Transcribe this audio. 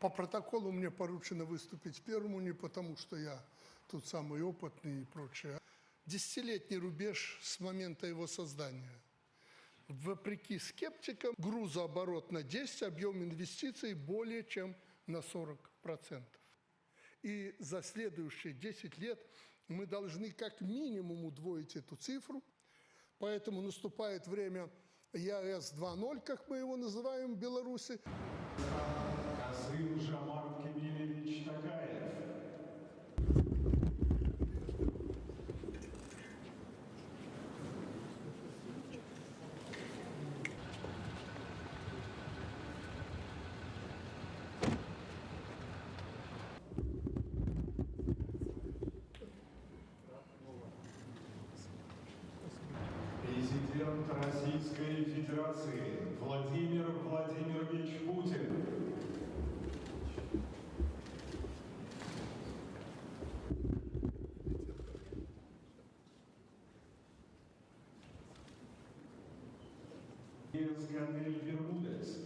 По протоколу мне поручено выступить первому, не потому что я тут самый опытный и прочее. Десятилетний рубеж с момента его создания. Вопреки скептикам, грузооборот на 10, объем инвестиций более чем на 40%. И за следующие 10 лет мы должны как минимум удвоить эту цифру. Поэтому наступает время ЕАЭС 2.0, как мы его называем в Беларуси. Касым Жамар Кемелевич Такаев. Президент Российской Федерации Владимир Владимирович Путин. Ганель Бермудес.